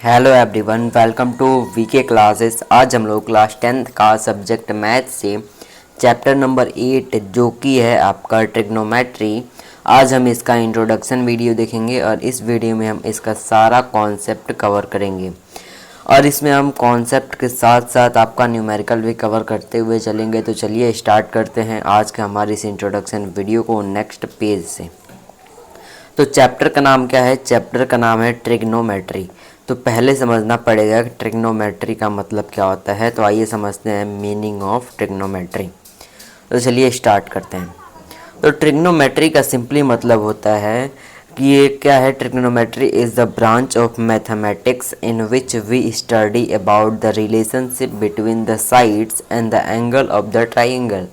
Hello everyone, welcome to VK classes. आज हम लोग क्लास 10th का सब्जेक्ट मैथ से चैप्टर नंबर 8 जो कि है आपका ट्रिग्नोमेट्री। आज हम इसका इंट्रोडक्शन वीडियो देखेंगे और इस वीडियो में हम इसका सारा कॉन्सेप्ट कवर करेंगे और इसमें हम कॉन्सेप्ट के साथ साथ आपका न्यूमेरिकल भी कवर करते हुए चलेंगे। तो चलिए स्टार्ट करते हैं आज के हमारी इस इंट्रोडक्शन वीडियो को नेक्स्ट पेज से। तो चैप्टर का नाम क्या है? चैप्टर का नाम है ट्रिग्नोमेट्री। तो पहले समझना पड़ेगा कि ट्रिग्नोमेट्री का मतलब क्या होता है। तो आइए समझते हैं मीनिंग ऑफ ट्रिग्नोमेट्री। तो चलिए स्टार्ट करते हैं। तो ट्रिग्नोमेट्री का सिंपली मतलब होता है कि ये क्या है? Trigonometry is the branch of mathematics in which we study about the relationship between the sides and the angle of the triangle.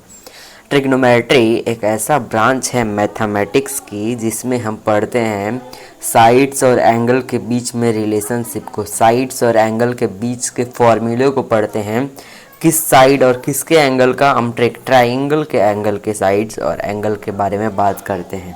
Trigonometry एक ऐसा ब्रांच है मैथमेटिक्स की जिसमें हम पढ़ते हैं साइड्स और एंगल के बीच में रिलेशनशिप को, साइड्स और एंगल के बीच के फॉर्मूले को पढ़ते हैं। किस साइड और किसके एंगल का? हम ट्राइंगल के एंगल के साइड्स और एंगल के बारे में बात करते हैं।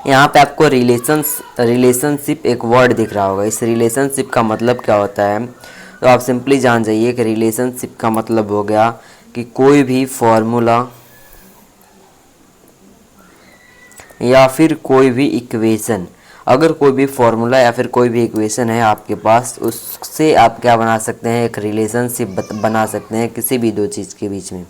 यहाँ पे आपको रिलेशनशिप एक वर्ड दिख रहा होगा। इस रिलेशनशिप का मतलब क्या होता है? तो आप सिंपली जान जाइए कि रिलेशनशिप का मतलब हो गया कि कोई भी फॉर्मूला या फिर कोई भी इक्वेशन, अगर कोई भी फॉर्मूला या फिर कोई भी इक्वेशन है आपके पास, उससे आप क्या बना सकते हैं? एक रिलेशनशिप बना सकते हैं किसी भी दो चीज़ के बीच में।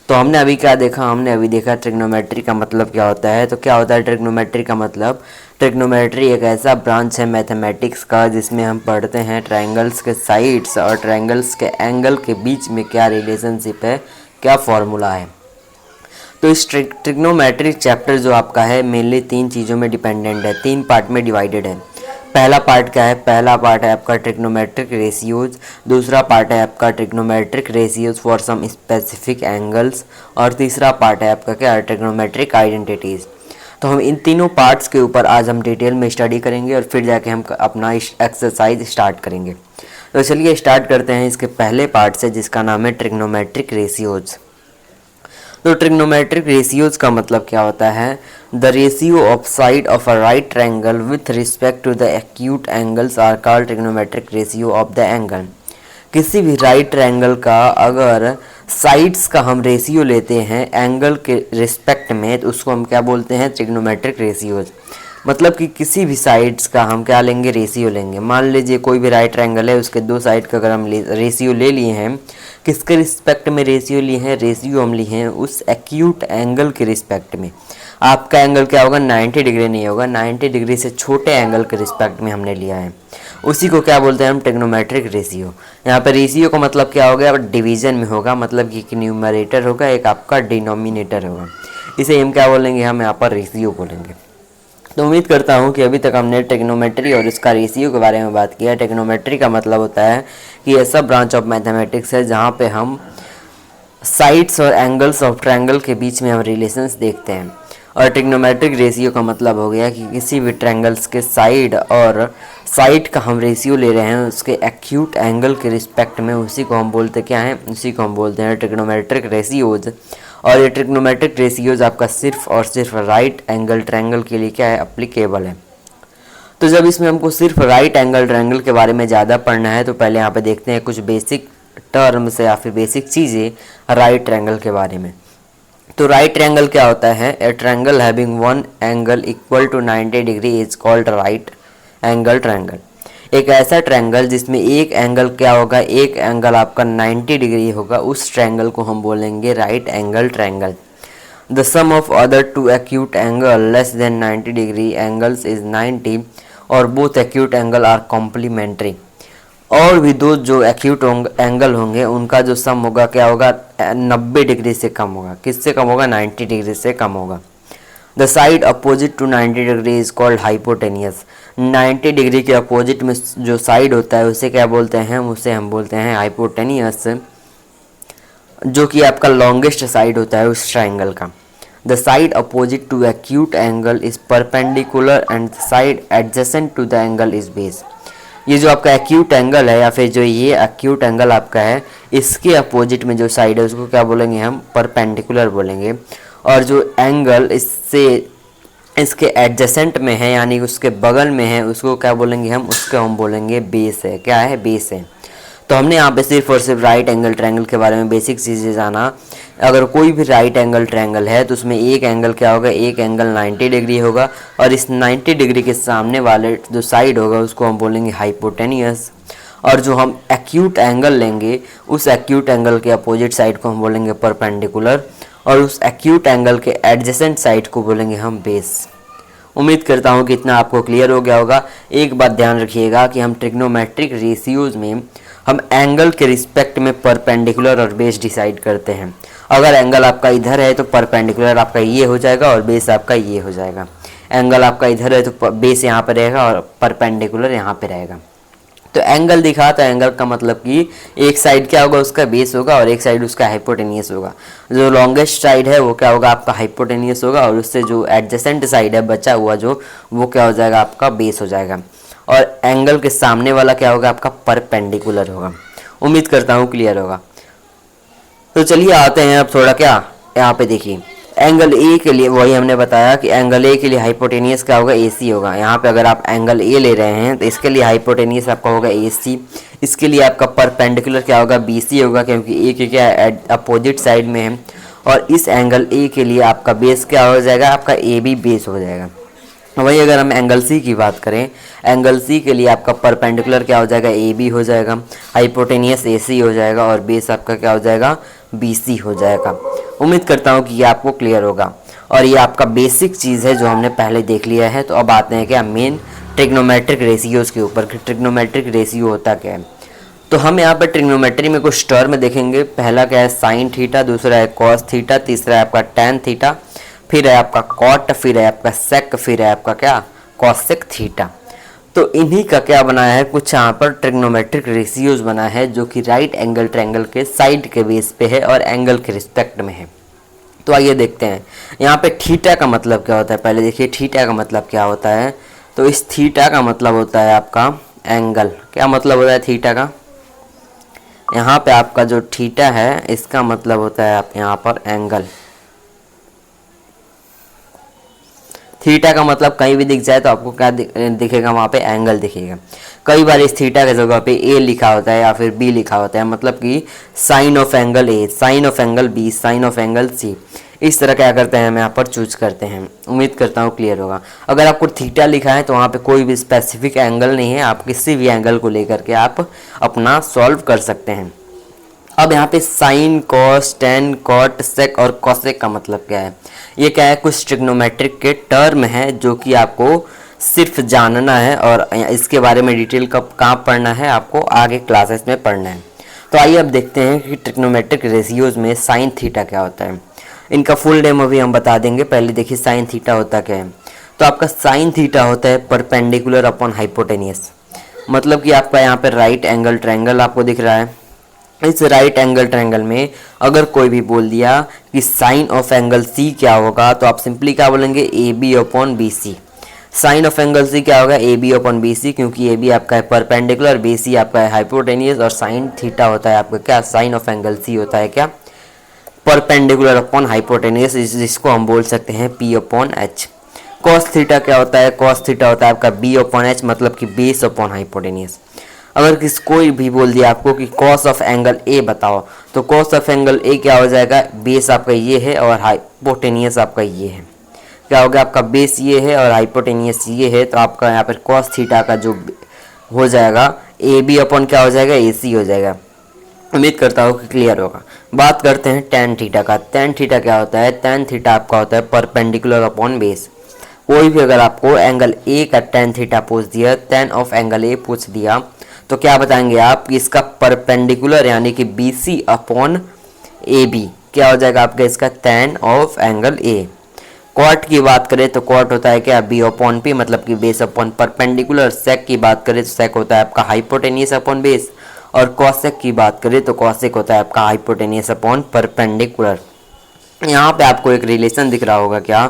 तो हमने अभी क्या देखा? हमने अभी देखा ट्रिग्नोमेट्री का मतलब क्या होता है। तो क्या होता है ट्रिग्नोमेट्री का मतलब? ट्रिग्नोमेट्री एक ऐसा ब्रांच है मैथमेटिक्स का जिसमें हम पढ़ते हैं ट्रायंगल्स के साइड्स और ट्रायंगल्स के एंगल के बीच में क्या रिलेशनशिप है, क्या फॉर्मूला है। तो इस ट्रिग्नोमेट्री चैप्टर जो आपका है मेनली तीन चीज़ों में डिपेंडेंट है, तीन पार्ट में डिवाइडेड है। पहला पार्ट क्या है? पहला पार्ट है आपका ट्रिग्नोमेट्रिक रेशियोज, दूसरा पार्ट है आपका trigonometric ratios for some specific angles, और तीसरा पार्ट है आपका क्या? Trigonometric identities. तो हम इन तीनों पार्ट्स के ऊपर आज हम डिटेल में स्टडी करेंगे और फिर जाके हम अपना एक्सरसाइज स्टार्ट करेंगे। तो चलिए स्टार्ट करते हैं इसके पहले पार्ट से जिसका नाम है ट्रिग्नोमेट्रिक रेशियोज। तो ट्रिग्नोमेट्रिक रेशियोज का मतलब क्या होता है? The ratio of side of a right triangle with respect to the acute angles are called trigonometric ratio of the angle. किसी भी राइट ट्रायंगल का अगर साइड्स का हम रेशियो लेते हैं एंगल के रिस्पेक्ट में, तो उसको हम क्या बोलते हैं? Trigonometric ratios. मतलब कि किसी भी साइड्स का हम क्या लेंगे? रेशियो लेंगे। मान लीजिए कोई भी राइट ट्रायंगल है, उसके दो साइड का अगर हम रेशियो ले लिए हैं, किसके रिस्पेक्ट में रेशियो लिए हैं? रेशियो हम लिए हैं उस एक्यूट एंगल के रिस्पेक्ट में। आपका एंगल क्या होगा? 90 डिग्री नहीं होगा, 90 डिग्री से छोटे एंगल के रिस्पेक्ट में हमने लिया है। उसी को क्या बोलते हैं हम? Trigonometric ratio. यहाँ पर रेशियो का मतलब क्या हो गया? डिवीजन में होगा, मतलब कि एक न्यूमरेटर होगा, एक आपका डिनोमिनेटर होगा। इसे हम क्या बोलेंगे? हम यहाँ पर रेशियो बोलेंगे। तो उम्मीद करता हूँ कि अभी तक हमने ट्रिग्नोमेट्री और इसका रेशियो के बारे में बात किया। ट्रिग्नोमेट्री का मतलब होता है कि ऐसा ब्रांच ऑफ मैथमेटिक्स है जहाँ पे हम साइड्स और एंगल्स ऑफ ट्रायंगल के बीच में हम रिलेशंस देखते हैं। और ट्रिग्नोमेट्रिक रेशियो का मतलब हो गया कि किसी भी ट्रायंगल्स के साइड और साइड का हम रेशियो ले रहे हैं उसके एक्यूट एंगल के रिस्पेक्ट में, उसी को हम बोलते क्या हैं? उसी को हम बोलते हैं ट्रिग्नोमेट्रिक रेशियोज। और ये ट्रिग्नोमेट्रिक रेशियोज आपका सिर्फ और सिर्फ राइट एंगल ट्रायंगल के लिए क्या है? एप्लीकेबल है। तो जब इसमें हमको सिर्फ राइट एंगल ट्रायंगल के बारे में ज़्यादा पढ़ना है तो पहले यहाँ पे देखते हैं कुछ बेसिक टर्म्स या फिर बेसिक चीज़ें राइट ट्रायंगल के बारे में। तो राइट ट्रायंगल क्या होता है? A triangle having one angle equal to 90 degree is called right angle triangle. एक ऐसा ट्रायंगल जिसमें एक एंगल क्या होगा? एक एंगल आपका 90 डिग्री होगा, उस ट्रायंगल को हम बोलेंगे right angle triangle. The sum of other two acute angle less than 90 degree angles is 90 और both acute angle are complementary. और भी दो जो एक्यूट एंगल होंगे उनका जो सम होगा क्या होगा? 90 डिग्री से कम होगा। किससे कम होगा? 90 डिग्री से कम होगा। The side opposite to 90 degree is called hypotenuse. 90 degree के अपोजिट में जो साइड होता है उसे क्या बोलते हैं? उसे हम बोलते हैं हाइपोटेनियस, जो कि आपका लॉन्गेस्ट साइड होता है उस ट्रायंगल का। The side opposite to acute angle is perpendicular and the side adjacent to the angle is base. ये जो आपका एक्यूट एंगल है या फिर जो ये एक्यूट एंगल आपका है, इसके अपोजिट में जो साइड है उसको क्या बोलेंगे? हम परपेंडिकुलर बोलेंगे। और जो एंगल इससे इसके एडजेसेंट में है यानी उसके बगल में है, उसको क्या बोलेंगे हम, उसको हम बोलेंगे बेस है। क्या है, बेस है। तो हमने यहाँ पे सिर्फ और सिर्फ राइट एंगल ट्रायंगल के बारे में बेसिक चीज़ें जाना। अगर कोई भी राइट एंगल ट्रायंगल है तो उसमें एक एंगल क्या होगा, एक एंगल 90 डिग्री होगा और इस 90 डिग्री के सामने वाले जो साइड होगा उसको हम बोलेंगे हाइपोटेनियस। और जो हम एक्यूट एंगल लेंगे उस एक्यूट एंगल के अपोजिट साइड को हम बोलेंगे परपेंडिकुलर और उस एक्यूट एंगल के एडजेसेंट साइड को बोलेंगे हम बेस। उम्मीद करता हूँ कि इतना आपको क्लियर हो गया होगा। एक बात ध्यान रखिएगा कि हम ट्रिग्नोमेट्रिक रेशियोज में हम एंगल के रिस्पेक्ट में परपेंडिकुलर और बेस डिसाइड करते हैं। अगर एंगल आपका इधर है तो परपेंडिकुलर आपका ये हो जाएगा और बेस आपका ये हो जाएगा। एंगल आपका इधर है तो बेस यहाँ पर रहेगा और परपेंडिकुलर यहाँ पे रहेगा। तो एंगल दिखा तो एंगल का मतलब कि एक साइड क्या होगा, उसका बेस होगा और एक साइड उसका हाइपोटेनियस होगा। जो लॉन्गेस्ट साइड है वो क्या होगा, आपका हाइपोटेनियस होगा और उससे जो एडजेसेंट साइड है बचा हुआ जो, वो क्या हो जाएगा, आपका बेस हो जाएगा। और एंगल के सामने वाला क्या होगा, आपका परपेंडिकुलर होगा। उम्मीद करता हूँ क्लियर होगा। तो चलिए आते हैं अब थोड़ा क्या, यहाँ पे देखिए एंगल ए के लिए वही हमने बताया कि एंगल ए के लिए हाइपोटेनियस क्या होगा, AC होगा। यहाँ पे अगर आप एंगल ए ले रहे हैं तो इसके लिए हाइपोटेनियस आपका होगा AC। इसके लिए आपका परपेंडिकुलर क्या होगा, BC होगा, क्योंकि ए के क्या अपोजिट साइड में है। और इस एंगल ए के लिए आपका बेस क्या हो जाएगा, आपका AB बेस हो जाएगा। वही अगर हम एंगल सी की बात करें, एंगल सी के लिए आपका परपेंडिकुलर क्या हो जाएगा, AB हो जाएगा, हाइपोटेनियस AC हो जाएगा और बेस आपका क्या हो जाएगा, BC हो जाएगा। उम्मीद करता हूँ कि ये आपको क्लियर होगा और ये आपका बेसिक चीज़ है जो हमने पहले देख लिया है। तो अब आते हैं क्या मेन ट्रिग्नोमेट्रिक रेशियोज़ के ऊपर कि ट्रिग्नोमेट्रिक रेशियो होता क्या है। तो हम यहाँ पर ट्रिग्नोमेट्री में कुछ टर्म देखेंगे। पहला क्या है, साइन थीटा, दूसरा है कॉस थीटा, तीसरा है आपका टैन थीटा, फिर है आपका कॉट, फिर है आपका सेक, फिर है आपका क्या, कॉसेक थीटा। तो इन्हीं का क्या बनाया है, कुछ यहाँ पर ट्रिग्नोमेट्रिक रेशियोज बना है जो कि राइट एंगल ट्रायंगल के साइड के बेस पे है और एंगल के रिस्पेक्ट में है। तो आइए देखते हैं यहाँ पे थीटा का मतलब क्या होता है। पहले देखिए थीटा का मतलब क्या होता है। तो इस थीटा का मतलब होता है आपका एंगल। क्या मतलब होता है थीटा का, यहाँ पे आपका जो थीटा है इसका मतलब होता है आप यहाँ पर एंगल। थीटा का मतलब कहीं भी दिख जाए तो आपको क्या दिखेगा, वहाँ पे एंगल दिखेगा। कई बार इस थीटा की जगह पे ए लिखा होता है या फिर बी लिखा होता है, मतलब कि sine of angle A, sine of angle B, sine of angle C. इस तरह क्या करते हैं हम यहाँ पर चूज करते हैं। उम्मीद करता हूँ क्लियर होगा। अगर आपको थीटा लिखा है तो वहाँ पे कोई भी स्पेसिफिक एंगल नहीं है, आप किसी भी एंगल को लेकर के आप अपना सॉल्व कर सकते हैं। अब यहाँ पे साइन, कॉस, टेन, कॉट, सेक और कॉसेक का मतलब क्या है, ये क्या है, कुछ ट्रिग्नोमेट्रिक के टर्म है जो कि आपको सिर्फ जानना है और इसके बारे में डिटेल कब कहाँ पढ़ना है, आपको आगे क्लासेस में पढ़ना है। तो आइए अब देखते हैं कि ट्रिग्नोमेट्रिक रेशियोज में साइन थीटा क्या होता है। इनका फुल नेम अभी हम बता देंगे। पहले देखिए साइन थीटा होता क्या है। तो आपका साइन थीटा होता है परपेंडिकुलर अपॉन हाइपोटेनियस। मतलब कि आपका यहाँ पर राइट एंगल ट्रायंगल आपको दिख रहा है। इस राइट एंगल ट्रायंगल में अगर कोई भी बोल दिया कि साइन ऑफ एंगल सी क्या होगा, तो आप सिंपली क्या बोलेंगे, A B upon B C. Sine of angle C क्या होगा, A B upon B C, क्योंकि ए बी आपका है परपेंडिकुलर, बी सी आपका है हाइपोटेनियस और साइन थीटा होता है आपका क्या, साइन ऑफ एंगल सी होता है क्या, परपेंडिकुलर अपॉन हाइपोटेनियस, जिसको हम बोल सकते हैं P upon H. Cos theta क्या होता है, कॉस थीटा होता है आपका बी अपॉन एच, मतलब कि बेस अपॉन हाइपोटेनियस। अगर कोई भी बोल दिया आपको कि कॉस ऑफ एंगल ए बताओ, तो कॉस ऑफ एंगल ए क्या हो जाएगा, बेस आपका ये है और हाइपोटेनियस आपका ये है। क्या हो गया, आपका बेस ये है और हाइपोटेनियस ये है। तो आपका यहाँ पर कॉस थीटा का जो हो जाएगा ए बी अपॉन क्या हो जाएगा, ए सी हो जाएगा। उम्मीद करता हूँ कि क्लियर होगा। बात करते हैं टेन थीटा का। टेन थीटा क्या होता है, टेन थीटा आपका होता है परपेंडिकुलर अपॉन बेस। कोई भी अगर आपको एंगल ए का टेन थीटा पूछ दिया, टेन ऑफ एंगल ए पूछ दिया, तो क्या बताएंगे आप कि इसका परपेंडिकुलर यानी कि B C upon A B क्या हो जाएगा आपका, इसका tan of angle A. Cot की बात करें तो कॉट होता है क्या, बी अपॉन पी, मतलब कि बेस अपॉन परपेंडिकुलर। सेक की बात करें तो सेक होता है आपका हाइपोटेनियस अपॉन बेस। और कॉसेक की बात करें तो कॉसेक होता है आपका हाइपोटेनियस अपॉन परपेंडिकुलर। यहाँ पे आपको एक रिलेशन दिख रहा होगा क्या,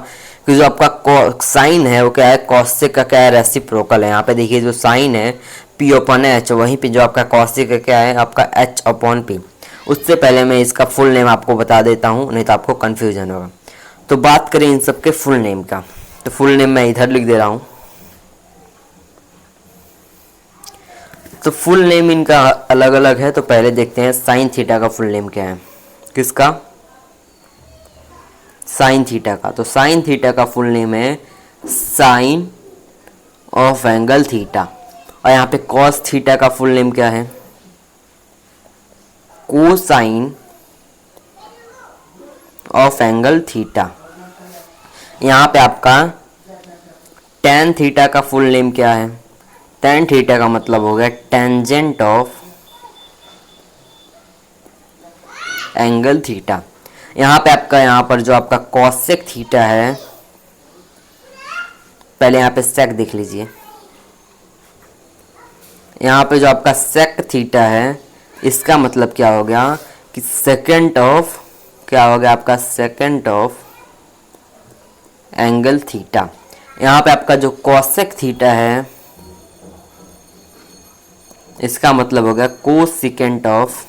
कि जो आपका साइन है वो क्या है, कॉसेक का क्या है, रेसिप्रोकल है। यहाँ पे देखिए जो साइन है पी अपॉन एच, वहीं पे जो आपका कॉसेक का क्या है, आपका एच अपॉन पी। उससे पहले मैं इसका फुल नेम आपको बता देता हूँ, नहीं तो आपको कन्फ्यूजन होगा। तो बात करें इन सब के फुल नेम का, तो फुल नेम मैं इधर लिख दे रहा हूँ। तो फुल नेम इनका अलग अलग है, तो पहले देखते हैं साइन थीटा का फुल नेम क्या है। किसका? साइन थीटा का। तो साइन थीटा का फुल नेम है साइन ऑफ एंगल थीटा। और यहाँ पे कॉस थीटा का फुल नेम क्या है? Cosine of angle theta. यहाँ पे आपका टेन थीटा का फुल नेम क्या है? टेन थीटा का मतलब हो गया टेंजेंट ऑफ एंगल थीटा। यहाँ पे आपका यहाँ पर जो आपका कॉसेक थीटा है, पहले यहाँ पे सेक देख लीजिए। यहाँ पे जो आपका सेक थीटा है, इसका मतलब क्या हो गया कि सेकेंड ऑफ, क्या हो गया आपका सेकेंड ऑफ एंगल थीटा। यहाँ पे आपका जो कॉसेक थीटा है, इसका मतलब हो गया कोसेकेंट ऑफ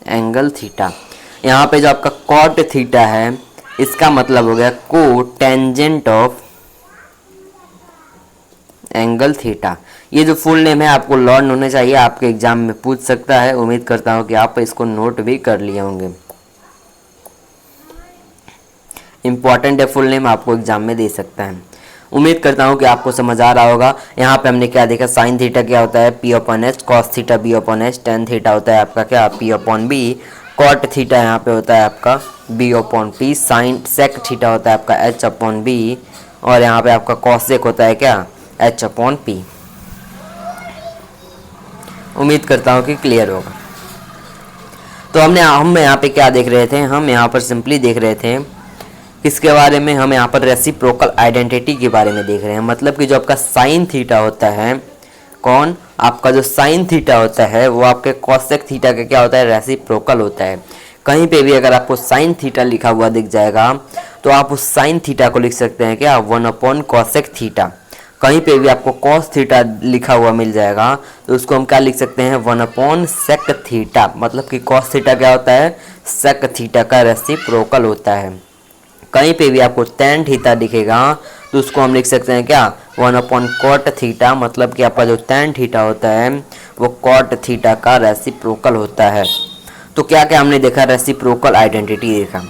एंगल थीटा। यहाँ पे जो आपका कॉट थीटा है, इसका मतलब हो गया को टेंजेंट ऑफ एंगल थीटा। ये जो फुल नेम है आपको लर्न होने चाहिए, आपके एग्जाम में पूछ सकता है। उम्मीद करता हूँ कि आप इसको नोट भी कर लिए होंगे। इम्पॉर्टेंट है फुल नेम, आपको एग्जाम में दे सकता है। उम्मीद करता हूँ कि आपको समझ आ रहा होगा। यहाँ पे हमने क्या देखा, साइन थीटा क्या होता है? P upon H. Cos theta B upon H. Tan theta होता है आपका क्या? P upon B. Cot theta यहाँ पे होता है आपका B upon P. Sine sec theta होता है आपका एच अपॉन बी। और यहाँ पे आपका कॉसेक होता है क्या? H upon P. उम्मीद करता हूँ कि क्लियर होगा। तो हम यहाँ पे क्या देख रहे थे? हम यहाँ पर सिंपली देख रहे थे किसके बारे में? हम यहाँ पर रेसिप्रोकल आइडेंटिटी के बारे में देख रहे हैं। मतलब कि जो आपका साइन थीटा होता है, कौन? आपका जो साइन थीटा होता है वो आपके कॉसेक थीटा का क्या होता है? रेसिप्रोकल होता है। कहीं पे भी अगर आपको साइन थीटा लिखा हुआ दिख जाएगा तो आप उस साइन थीटा को लिख सकते हैं क्या? One upon cosec theta. कहीं पे भी आपको कॉस थीटा लिखा हुआ मिल जाएगा तो उसको हम क्या लिख सकते हैं? One upon sec theta. मतलब कि कॉस थीटा क्या होता है? सेक थीटा का रेसिप्रोकल होता है। कहीं पे भी आपको टेन थीटा दिखेगा तो उसको हम लिख सकते हैं क्या? One upon cot theta. मतलब कि आपका जो टेन थीटा होता है वो कॉट थीटा का रेसिप्रोकल होता है। तो क्या क्या हमने देखा? रेसिप्रोकल आइडेंटिटी देखा।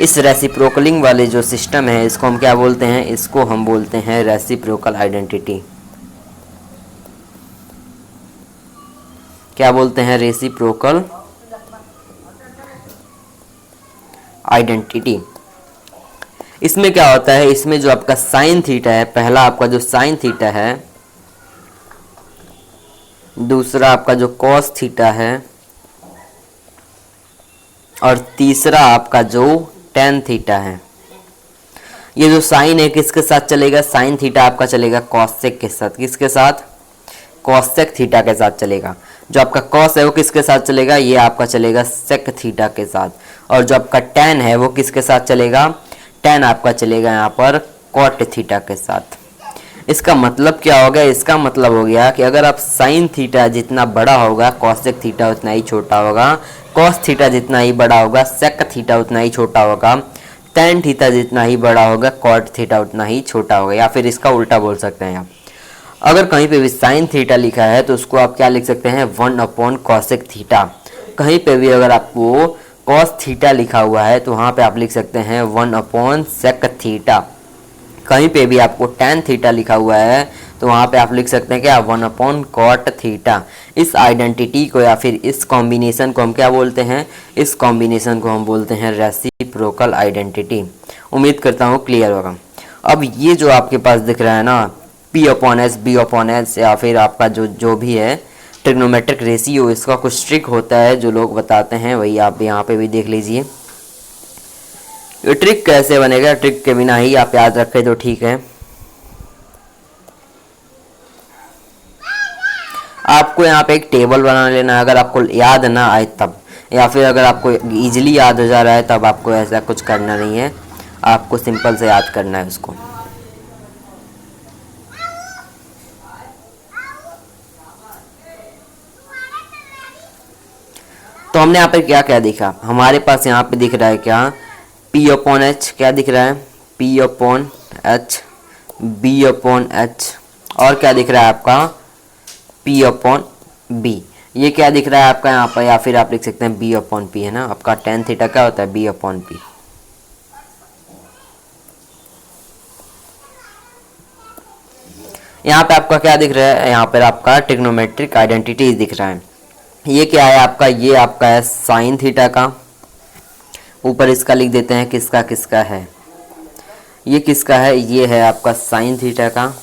इस रेसिप्रोकलिंग वाले जो सिस्टम है इसको हम क्या बोलते हैं? इसको हम बोलते हैं रेसिप्रोकल आइडेंटिटी। क्या बोलते हैं? Reciprocal identity. इसमें क्या होता है? इसमें जो आपका साइन थीटा है, पहला आपका जो साइन थीटा है, दूसरा आपका जो कॉस थीटा है, और तीसरा आपका जो टेन थीटा है। ये जो साइन है किसके साथ चलेगा? साइन थीटा आपका चलेगा कॉसेक के साथ। किसके साथ? कॉसेक थीटा के साथ चलेगा। जो आपका कॉस है वो किसके साथ चलेगा? ये आपका चलेगा सेक थीटा के साथ। और जो आपका टेन है वो किसके साथ चलेगा? टेन आपका चलेगा यहाँ पर कॉट थीटा के साथ। इसका मतलब क्या हो गया? इसका मतलब हो गया कि अगर आप साइन थीटा जितना बड़ा होगा कॉसेक थीटा उतना ही छोटा होगा, कॉस थीटा जितना ही बड़ा होगा सेक थीटा उतना ही छोटा होगा, टेन थीटा जितना ही बड़ा होगा कॉट थीटा उतना ही छोटा होगा। या फिर इसका उल्टा बोल सकते हैं आप, अगर कहीं पे भी साइन थीटा लिखा है तो उसको आप क्या लिख सकते हैं? One upon cosec theta. कहीं पे भी अगर आपको कॉस थीटा लिखा हुआ है तो वहाँ पे आप लिख सकते हैं वन अपॉन सेक थीटा। कहीं पे भी आपको टेन थीटा लिखा हुआ है तो वहाँ पे आप लिख सकते हैं क्या? One upon cot theta. इस आइडेंटिटी को या फिर इस कॉम्बिनेशन को हम क्या बोलते हैं? इस कॉम्बिनेशन को हम बोलते हैं रेसिप्रोकल आइडेंटिटी। उम्मीद करता हूँ क्लियर होगा। अब ये जो आपके पास दिख रहा है ना, P upon S, B upon S, या फिर आपका जो भी है ट्रिग्नोमेट्रिक रेशियो, इसका कुछ ट्रिक होता है जो लोग बताते हैं, वही आप यहाँ पे भी देख लीजिए। ये ट्रिक कैसे बनेगा? ट्रिक के बिना ही आप याद रखें तो ठीक है। आपको यहाँ पे एक टेबल बना लेना है, अगर आपको याद ना आए तब, या फिर अगर आपको इजीली याद हो जा रहा है तब आपको ऐसा कुछ करना नहीं है, आपको सिंपल से याद करना है उसको। तो हमने यहाँ पे क्या क्या देखा? हमारे पास यहाँ पे दिख रहा है क्या? P upon H. क्या दिख रहा है? P upon H, B upon H, और क्या दिख रहा है आपका P अपॉन बी। ये क्या दिख रहा है आपका यहाँ पर, या फिर आप लिख सकते हैं B अपॉन पी, है ना। आपका टेन थीटा क्या होता है, B अपॉन पी। यहाँ पे आपका क्या दिख रहा है, यहाँ पर आपका ट्रिग्नोमेट्रिक आइडेंटिटी दिख रहा है। ये क्या है आपका, ये आपका है साइन थीटा का, ऊपर इसका लिख देते हैं किसका किसका है, ये किसका है, ये है आपका साइन थीटा का,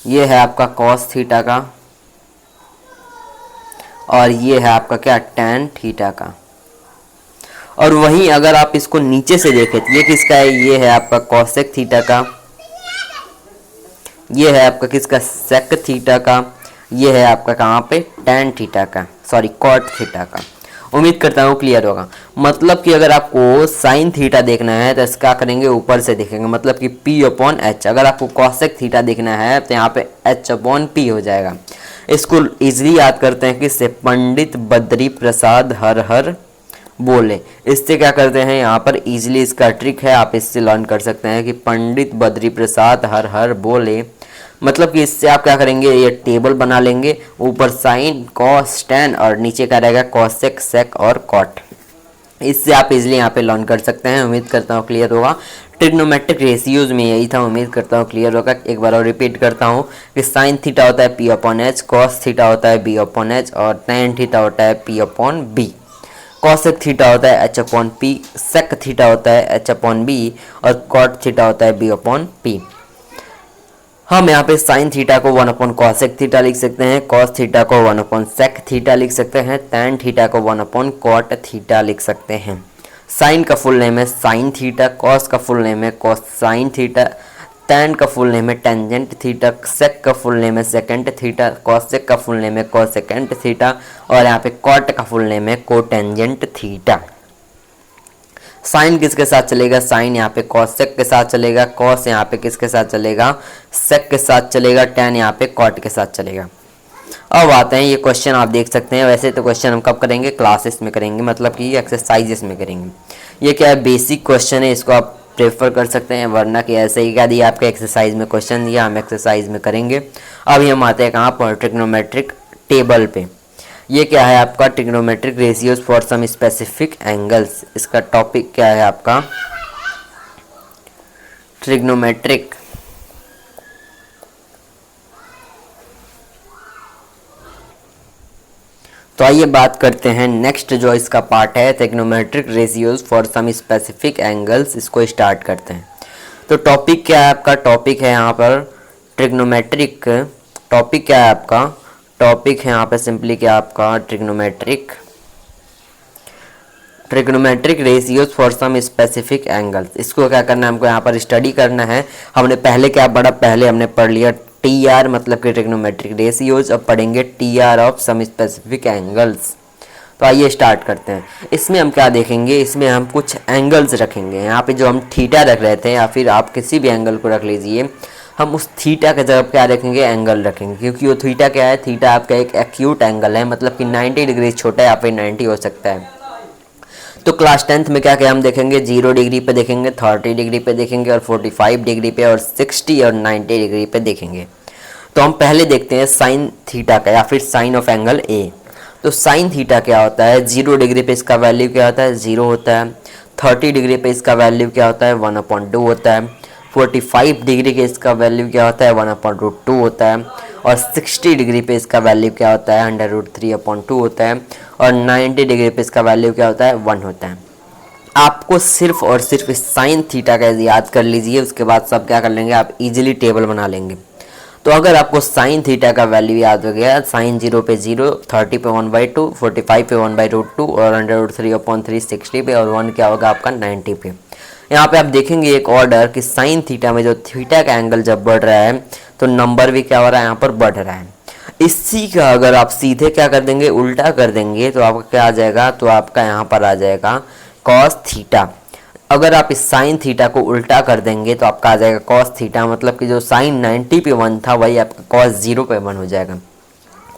ये है आपका कॉस थीटा का, और ये है आपका क्या, टैन थीटा का। और वहीं अगर आप इसको नीचे से देखें तो ये किसका है, ये है आपका कॉसेक थीटा का, ये है आपका किसका, सेक थीटा का, ये है आपका कहाँ पे, टैन थीटा का, सॉरी कॉट थीटा का। उम्मीद करता हूँ क्लियर होगा। मतलब कि अगर आपको साइन थीटा देखना है तो इसका करेंगे ऊपर से देखेंगे, मतलब कि P अपॉन एच। अगर आपको कॉसेक थीटा देखना है तो यहाँ पे H अपॉन P हो जाएगा। इसको इजीली याद करते हैं किससे, पंडित बद्री प्रसाद हर हर बोले। इससे क्या करते हैं, यहाँ पर इजीली इसका ट्रिक है, आप इससे लर्न कर सकते हैं कि पंडित बद्री प्रसाद हर हर बोले। मतलब कि इससे आप क्या करेंगे, ये टेबल बना लेंगे, ऊपर साइन कॉस टैन और नीचे क्या रहेगा कॉसेक सेक और कॉट। इससे आप इजीली यहाँ पे लर्न कर सकते हैं। उम्मीद करता हूँ क्लियर होगा। ट्रिग्नोमेट्रिक रेशियोज में यही था, उम्मीद करता हूँ क्लियर होगा। एक बार और रिपीट करता हूँ कि साइन थीटा होता है P upon H, cos theta होता है B अपॉन एच, और टैन थीटा होता है P upon B. Cosec theta होता है H upon P, sec theta होता है H अपॉन बी, और कॉट थीटा होता है B अपॉन पी। हम यहाँ पे साइन थीटा को 1 अपॉन कॉसेक थीटा लिख सकते हैं, कॉस थीटा को 1 अपॉन सेक थीटा लिख सकते हैं, टैन थीटा को 1 अपॉन कॉट थीटा लिख सकते हैं। साइन का फुल नेम है साइन थीटा, कॉस का फुल नेम है कॉस साइन थीटा, टैन का फुल नेम है टेंजेंट थीटा, सेक का फुल नेम है सेकेंड थीटा, कॉसेक का फुल नेम है कॉसेकेंट थीटा, और यहाँ पे कॉट का फुल नेम है कोटेंजेंट थीटा। साइन किसके साथ चलेगा, साइन यहाँ पे कॉसेक के साथ चलेगा, कॉस यहाँ पे किसके साथ चलेगा, सेक के साथ चलेगा, टैन यहाँ पे कॉट के साथ चलेगा। अब आते हैं ये क्वेश्चन, आप देख सकते हैं। वैसे तो क्वेश्चन हम कब करेंगे, क्लासेस में करेंगे, मतलब कि एक्सरसाइजेस में करेंगे। ये क्या है, बेसिक क्वेश्चन है, इसको आप प्रेफर कर सकते हैं, वरना कि ऐसे ही क्या दिया आपके एक्सरसाइज में क्वेश्चन दिया, हम एक्सरसाइज में करेंगे। अभी हम आते हैं कहाँ पर, ट्रिग्नोमेट्रिक टेबल पे। ये क्या है आपका, trigonometric ratios for some specific angles. इसका टॉपिक क्या है आपका, ट्रिग्नोमेट्रिक तो आइए बात करते हैं नेक्स्ट जो इसका पार्ट है, trigonometric ratios for some specific angles. इसको स्टार्ट करते हैं। तो टॉपिक क्या है आपका, टॉपिक है यहाँ पर ट्रिग्नोमेट्रिक। टॉपिक क्या है आपका, टॉपिक है यहाँ पे सिंपली क्या आपका, trigonometric ratios for some specific angles. इसको क्या करना है, हमको यहाँ पर स्टडी करना है। हमने पहले क्या पढ़ा, पहले हमने पढ़ लिया TR मतलब कि ट्रिग्नोमेट्रिक रेशियोज। अब पढ़ेंगे TR of some specific angles. तो आइए स्टार्ट करते हैं। इसमें हम क्या देखेंगे, इसमें हम कुछ एंगल्स रखेंगे। यहाँ पे जो हम थीटा रख रहे थे, या फिर आप किसी भी एंगल को रख लीजिए, हम उस थीटा के जगह क्या रखेंगे, एंगल रखेंगे। क्योंकि वो थीटा क्या है, थीटा आपका एक एक्यूट एंगल है, मतलब कि 90 डिग्री छोटा है, या फिर 90 हो सकता है। तो क्लास 10th में क्या क्या हम देखेंगे, 0 डिग्री पे देखेंगे, 30 डिग्री पे देखेंगे, और 45 डिग्री पे, और 60 और 90 डिग्री पे देखेंगे। तो हम पहले देखते हैं साइन थीटा का, या फिर साइन ऑफ एंगल ए। तो साइन थीटा क्या होता है, 0 डिग्री पे इसका वैल्यू क्या होता है, 0 होता है। 30 डिग्री पे इसका वैल्यू क्या होता है, 1/2 होता है। 45 डिग्री के इसका वैल्यू क्या होता है, 1/√2 होता है। और 60 डिग्री पे इसका वैल्यू क्या होता है, √3/2 होता है। और 90 डिग्री पे इसका वैल्यू क्या होता है, 1 होता है। आपको सिर्फ और सिर्फ इस साइन थीटा का याद कर लीजिए, उसके बाद सब क्या कर लेंगे, आप इजीली टेबल बना लेंगे। तो अगर आपको साइन थीटा का वैल्यू याद हो गया, साइन 0 पे 0, 30 पे 1/2, 45 पे 1/√2, और √3/3 60 पे, और 1 क्या होगा आपका 90 पे। यहाँ पे आप देखेंगे एक ऑर्डर कि साइन थीटा में जो थीटा का एंगल जब बढ़ रहा है तो नंबर भी क्या हो रहा है, यहाँ पर बढ़ रहा है। इसी का अगर आप सीधे क्या कर देंगे, उल्टा कर देंगे, तो आपका क्या आ जाएगा, तो आपका यहाँ पर आ जाएगा कॉस थीटा। अगर आप इस साइन थीटा को उल्टा कर देंगे तो आपका आ जाएगा कॉस थीटा। मतलब कि जो साइन 90 पे 1 था, वही आपका कॉस 0 पे 1 हो जाएगा।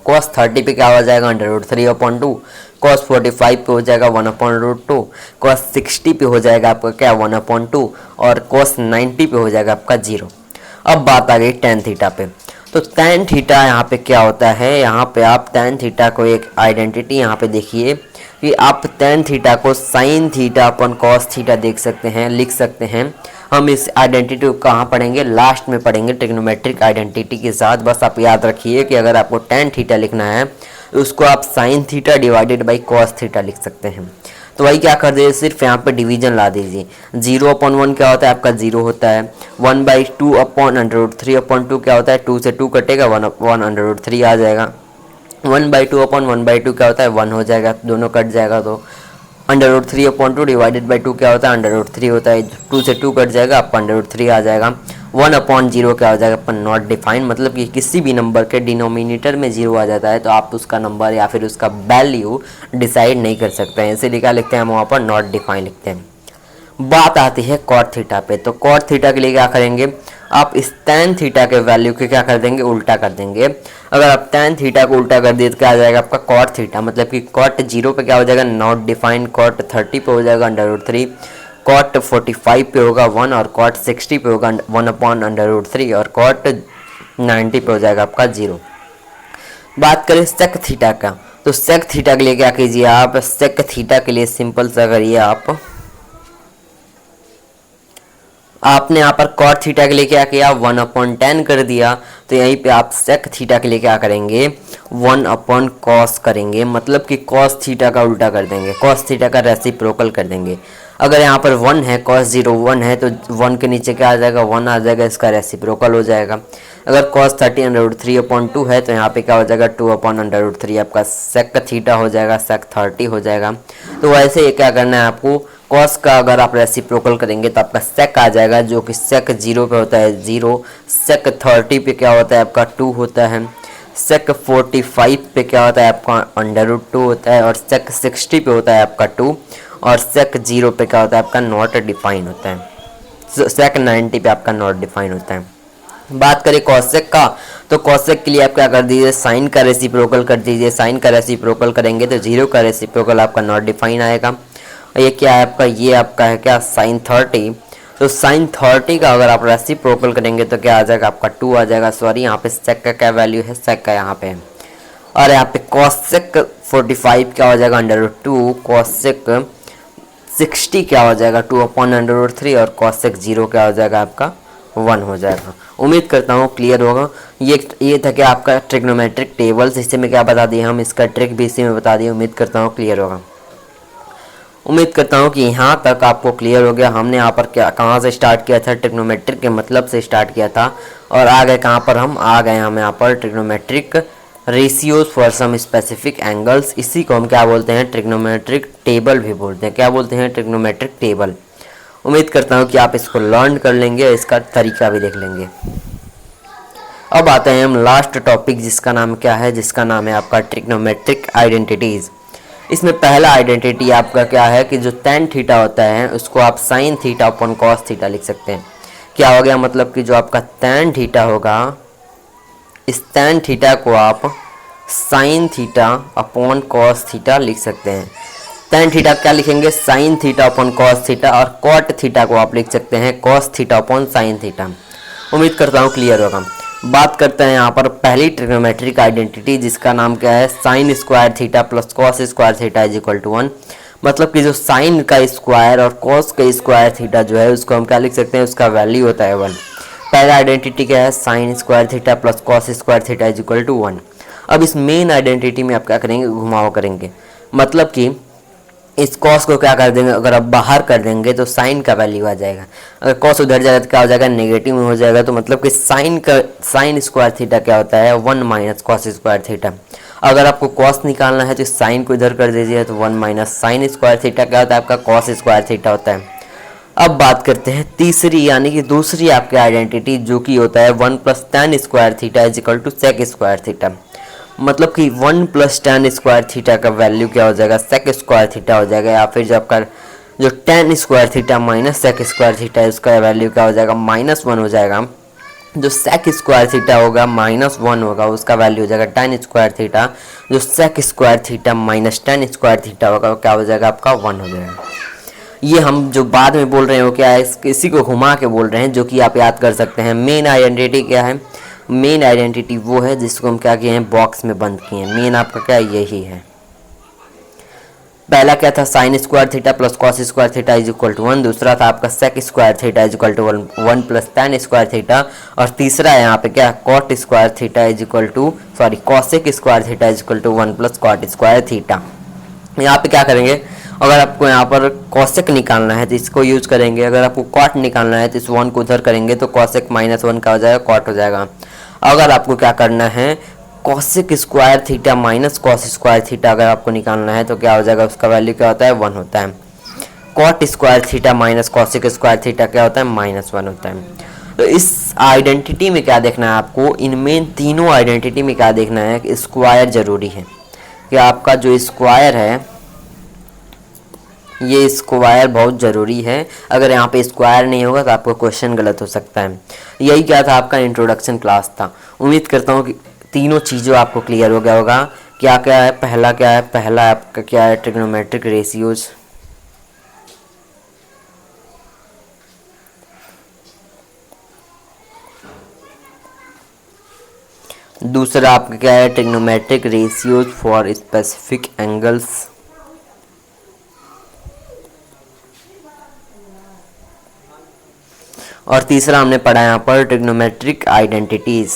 cos 30 पे क्या हो जाएगा √3/2, cos 45 पे हो जाएगा 1/√2, cos 60 पे हो जाएगा आपका क्या 1/2 और cos 90 पे हो जाएगा आपका 0। अब बात आ गई tan थीटा पे। तो tan थीटा यहाँ पे क्या होता है, यहाँ पे आप tan थीटा को एक आइडेंटिटी यहाँ पे देखिए कि आप tan थीटा को sin थीटा अपन cos थीटा देख सकते हैं, लिख सकते हैं। हम इस आइडेंटिटी को कहाँ पढ़ेंगे, लास्ट में पढ़ेंगे ट्रिग्नोमेट्रिक आइडेंटिटी के साथ। बस आप याद रखिए कि अगर आपको tan थीटा लिखना है तो उसको आप sin theta divided by cos theta लिख सकते हैं। तो वही क्या कर दीजिए, सिर्फ यहाँ पे डिवीजन ला दीजिए। 0/1 क्या होता है आपका 0 होता है, 1/2/√3/2 क्या होता है, 2 से 2 कटेगा 1/√3 आ जाएगा। 1/2/1/2 क्या होता है 1 हो जाएगा, दोनों कट जाएगा तो √3/2 डिवाइडेड बाई 2 क्या होता है √3 होता है, 2 से 2 कट जाएगा आपका √3 आ जाएगा। 1/0 क्या हो जाएगा अपन नॉट डिफाइंड, मतलब कि किसी भी नंबर के डिनोमिनेटर में 0 आ जाता है तो आप उसका नंबर या फिर उसका वैल्यू डिसाइड नहीं कर सकते हैं, इसीलिए क्या लिखते हैं हम वहाँ पर नॉट डिफाइंड लिखते हैं। बात आती है cot थीटा पे। तो cot थीटा के लिए क्या करेंगे, आप इस tan थीटा के वैल्यू के क्या कर देंगे, उल्टा कर देंगे। अगर आप tan थीटा को उल्टा कर दिए तो क्या आ जाएगा आपका cot थीटा, मतलब कि cot 0 पे क्या हो जाएगा नॉट डिफाइंड, cot 30 पे हो जाएगा √3, cot 45 पे होगा 1 और cot 60 पे होगा 1/√3 और cot 90 पे हो जाएगा आपका 0। बात करें sec थीटा का, तो sec थीटा के लिए क्या कीजिए आप, sec थीटा के लिए सिंपल सा करिए आपने यहाँ पर cot थीटा के लिए क्या किया 1/10 कर दिया, तो यहीं पे आप sec थीटा के लिए क्या करेंगे 1/cos करेंगे, मतलब कि cos थीटा का उल्टा कर देंगे, cos थीटा का रेसिप्रोकल कर देंगे। अगर यहाँ पर 1 है cos 0 1 है तो 1 के नीचे क्या आ जाएगा 1 आ जाएगा, इसका रेसिप्रोकल हो जाएगा। अगर cos 30 √3/2 है तो यहाँ पे क्या हो जाएगा 2/√3 आपका sec थीटा हो जाएगा, sec 30 हो जाएगा। तो वैसे ये क्या करना है आपको, cos का अगर आप रेसिप्रोकल करेंगे तो आपका sec आ जाएगा, जो कि sec 0 पे होता है 0, sec 30 पे क्या होता है आपका 2 होता है, sec 45 पे क्या होता है आपका √2 होता है और sec 60 पे होता है आपका 2 और sec 0 पे क्या होता है आपका नॉट डिफाइन होता है, sec 90 पे आपका नॉट डिफाइन होता है। बात करें cosec का, तो cosec के लिए आप क्या कर दीजिए साइन का रेसिप्रोकल कर दीजिए, साइन का रेसिप्रोकल करेंगे तो 0 का रेसिप्रोकल आपका नॉट डिफाइन आएगा। ये क्या है आपका, ये आपका है क्या sin 30, तो sin 30 का अगर आप रेसिप्रोकल करेंगे तो क्या आ जाएगा आपका 2 आ जाएगा। सॉरी यहाँ पे sec का क्या वैल्यू है, sec का यहाँ पे है, और यहाँ पे cosec 45 क्या हो जाएगा √2, cosec 60 क्या हो जाएगा 2/√3 और cosec 0 क्या हो जाएगा आपका 1 हो जाएगा। उम्मीद करता हूँ क्लियर होगा। ये था कि आपका ट्रिग्नोमेट्रिक टेबल्स, इसी में क्या बता दिए हम, इसका ट्रिक भी इसी में बता दिए। उम्मीद करता हूँ क्लियर होगा। उम्मीद करता हूँ कि यहाँ तक आपको क्लियर हो गया। हमने यहाँ पर क्या कहाँ से स्टार्ट किया था, ट्रिग्नोमेट्रिक के मतलब से स्टार्ट किया था और आ गए कहाँ पर, हम आ गए हम यहाँ पर trigonometric ratios for some specific angles. इसी को हम क्या बोलते हैं, ट्रिग्नोमेट्रिक टेबल भी बोलते हैं। क्या बोलते हैं, ट्रिग्नोमेट्रिक टेबल। उम्मीद करता हूँ कि आप इसको लर्न कर लेंगे और इसका तरीका भी देख लेंगे। अब आते हैं हम लास्ट टॉपिक, जिसका नाम क्या है, जिसका नाम है आपका ट्रिग्नोमेट्रिक आइडेंटिटीज़। इसमें पहला आइडेंटिटी आपका क्या है कि जो tan थीटा होता है उसको आप sin theta upon cos theta लिख सकते हैं। क्या हो गया, मतलब कि जो आपका tan थीटा होगा, इस tan थीटा को आप sin theta upon cos theta लिख सकते हैं। tan थीटा क्या लिखेंगे, sin theta upon cos theta, और cot थीटा को आप लिख सकते हैं cos theta upon sin theta. उम्मीद करता हूँ क्लियर होगा। बात करते हैं यहाँ पर पहली ट्रिग्नोमेट्रिक आइडेंटिटी, जिसका नाम क्या है, sine square theta plus cos square theta is equal to 1। मतलब कि जो साइन का स्क्वायर और कॉस का स्क्वायर थीटा जो है उसको हम क्या लिख सकते हैं, उसका वैल्यू होता है 1। पहला आइडेंटिटी क्या है, sine square theta plus cos square theta is equal to 1। अब इस मेन आइडेंटिटी में आप क्या करेंगे, घुमाव करेंगे। मतलब कि इस कॉस को क्या कर देंगे, अगर आप बाहर कर देंगे तो साइन का वैल्यू आ जाएगा। अगर कॉस उधर जाएगा तो क्या हो जाएगा, नेगेटिव में हो जाएगा। तो मतलब कि साइन स्क्वायर थीटा क्या होता है, 1 माइनस कॉस स्क्वायर थीटा। अगर आपको कॉस निकालना है तो साइन को इधर कर दीजिए, तो 1 माइनस साइन स्क्वायर थीटा क्या होता है, आपका कॉस स्क्वायर थीटा होता है। अब बात करते हैं तीसरी, यानी कि दूसरी आपकी आइडेंटिटी, जो कि होता है 1 plus tan square theta is equal to sec square theta. मतलब कि 1 प्लस tan स्क्वायर थीटा का वैल्यू क्या हो जाएगा, सेक स्क्वायर थीटा हो जाएगा। या फिर जो आपका tan square theta minus sec square theta है उसका वैल्यू क्या हो जाएगा, -1 हो जाएगा। जो सेक स्क्वायर थीटा होगा -1 होगा, उसका वैल्यू हो जाएगा tan स्क्वायर थीटा। जो sec square theta minus tan square theta होगा वो क्या हो जाएगा आपका 1 हो जाएगा। ये हम जो बाद में बोल रहे हैं वो क्या है, इसी को घुमा के बोल रहे हैं, जो कि आप याद कर सकते हैं। मेन आइडेंटिटी क्या है, मेन आइडेंटिटी वो है जिसको हम क्या किए हैं, बॉक्स में बंद किए हैं। मेन आपका क्या यही है। पहला क्या था, sine square theta plus cos square theta is equal to 1। दूसरा था आपका sec square theta is equal to 1 plus tan square theta. और तीसरा है यहाँ पे क्या, cot square theta is equal to cosec square theta is equal to 1 plus cot square theta. यहाँ पे क्या करेंगे, अगर आपको यहाँ पर कॉसेक निकालना है तो इसको यूज करेंगे, अगर आपको कॉट निकालना है तो इस 1 को उधर करेंगे तो कॉसेक -1 का हो जाएगा, कॉट हो जाएगा। अगर आपको क्या करना है, cosec square theta minus cos square theta अगर आपको निकालना है तो क्या हो जाएगा, उसका वैल्यू क्या होता है, 1 होता है। Cot square theta minus cosec square theta क्या होता है, -1 होता है। तो इस आइडेंटिटी में क्या देखना है आपको, इनमें तीनों आइडेंटिटी में क्या देखना है कि स्क्वायर जरूरी है, कि आपका जो स्क्वायर है ये स्क्वायर बहुत ज़रूरी है। अगर यहाँ पे स्क्वायर नहीं होगा तो आपका क्वेश्चन गलत हो सकता है। यही क्या था, आपका इंट्रोडक्शन क्लास था। उम्मीद करता हूँ कि तीनों चीज़ों आपको क्लियर हो गया होगा। क्या क्या है, पहला क्या है, पहला आपका क्या है, ट्रिग्नोमेट्रिक रेशियोज। दूसरा आपका क्या है, trigonometric ratios for specific angles. और तीसरा हमने पढ़ा यहाँ पर ट्रिग्नोमेट्रिक आइडेंटिटीज।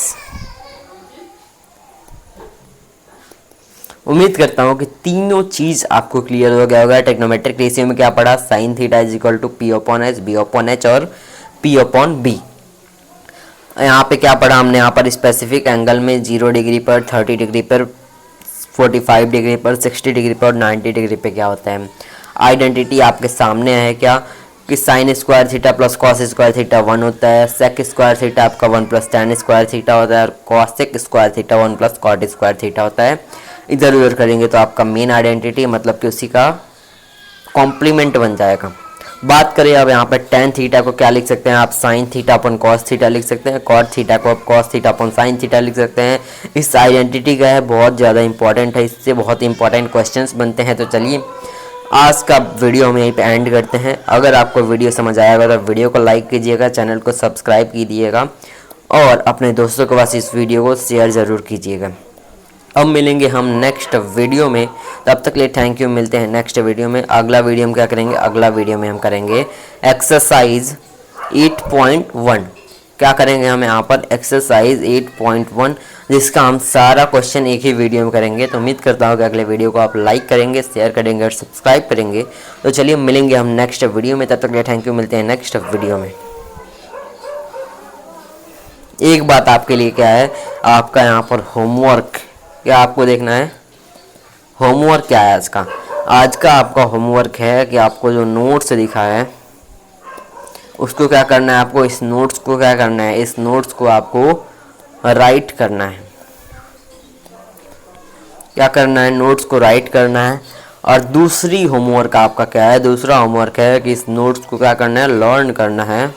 उम्मीद करता हूँ कि तीनों चीज़ आपको क्लियर हो गया होगा। ट्रिग्नोमेट्रिक रेशियो में क्या पढ़ा, sine theta is equal to P upon H, B upon H और P अपॉन B। यहाँ पे क्या पढ़ा हमने, यहाँ पर स्पेसिफिक एंगल में 0 डिग्री पर, 30 डिग्री पर, 45 डिग्री पर, 60 डिग्री पर और 90 डिग्री पे क्या होता है। आइडेंटिटी आपके सामने है क्या, कि sign square theta plus cos square theta 1 होता है, सेक स्क्वायर थीटा आपका 1 प्लस tan स्क्वायर थीटा होता है और cosec square theta 1 plus cot square theta होता है। इधर उधर करेंगे तो आपका मेन आइडेंटिटी मतलब कि उसी का कॉम्प्लीमेंट बन जाएगा। बात करें अब यहाँ पर tan थीटा को क्या लिख सकते हैं आप, साइन थीटा अपन कॉस थीटा लिख सकते हैं, कॉट थीटा को आप कॉस थीटा अपन साइन थीटा लिख सकते हैं। इस आइडेंटिटी का है बहुत ज़्यादा इंपॉर्टेंट है, इससे बहुत इंपॉर्टेंट क्वेश्चंस बनते हैं। तो चलिए आज का वीडियो हम यहीं पे एंड करते हैं। अगर आपको वीडियो समझ आएगा तो वीडियो को लाइक कीजिएगा, चैनल को सब्सक्राइब कीजिएगा और अपने दोस्तों के पास इस वीडियो को शेयर ज़रूर कीजिएगा। अब मिलेंगे हम नेक्स्ट वीडियो में, तब तक के लिए थैंक यू। मिलते हैं नेक्स्ट वीडियो में। अगला वीडियो में क्या करेंगे, अगला वीडियो में हम करेंगे एक्सरसाइज 8.1। क्या करेंगे हम यहाँ पर, एक्सरसाइज 8.1, जिसका हम सारा क्वेश्चन एक ही वीडियो में करेंगे। तो उम्मीद करता हूँ कि अगले वीडियो को आप लाइक करेंगे, शेयर करेंगे और सब्सक्राइब करेंगे। तो चलिए मिलेंगे हम नेक्स्ट वीडियो में, तब तक के लिए थैंक यू। मिलते हैं नेक्स्ट वीडियो में। एक बात आपके लिए क्या है, आपका यहाँ पर होमवर्क क्या आपको देखना है, होमवर्क क्या है आज का। आज का आपका होमवर्क है कि आपको जो नोट्स दिखा है उसको क्या करना है, आपको इस नोट्स को क्या करना है, इस नोट्स को आपको राइट करना है। क्या करना है, नोट्स को राइट करना है। और दूसरी होमवर्क आपका क्या है, दूसरा होमवर्क है कि इस नोट्स को क्या करना है, लर्न करना है।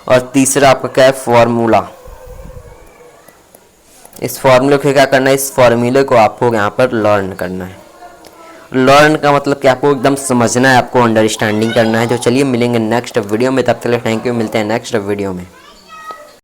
और तीसरा आपका क्या है, फॉर्मूला। इस फॉर्मूले को क्या करना है, इस फॉर्मूले को आपको यहाँ पर लर्न करना है। लर्न का मतलब कि आपको एकदम समझना है, आपको अंडरस्टैंडिंग करना है। तो चलिए मिलेंगे नेक्स्ट वीडियो में, तब तक के लिए थैंक यू। मिलते हैं नेक्स्ट वीडियो में।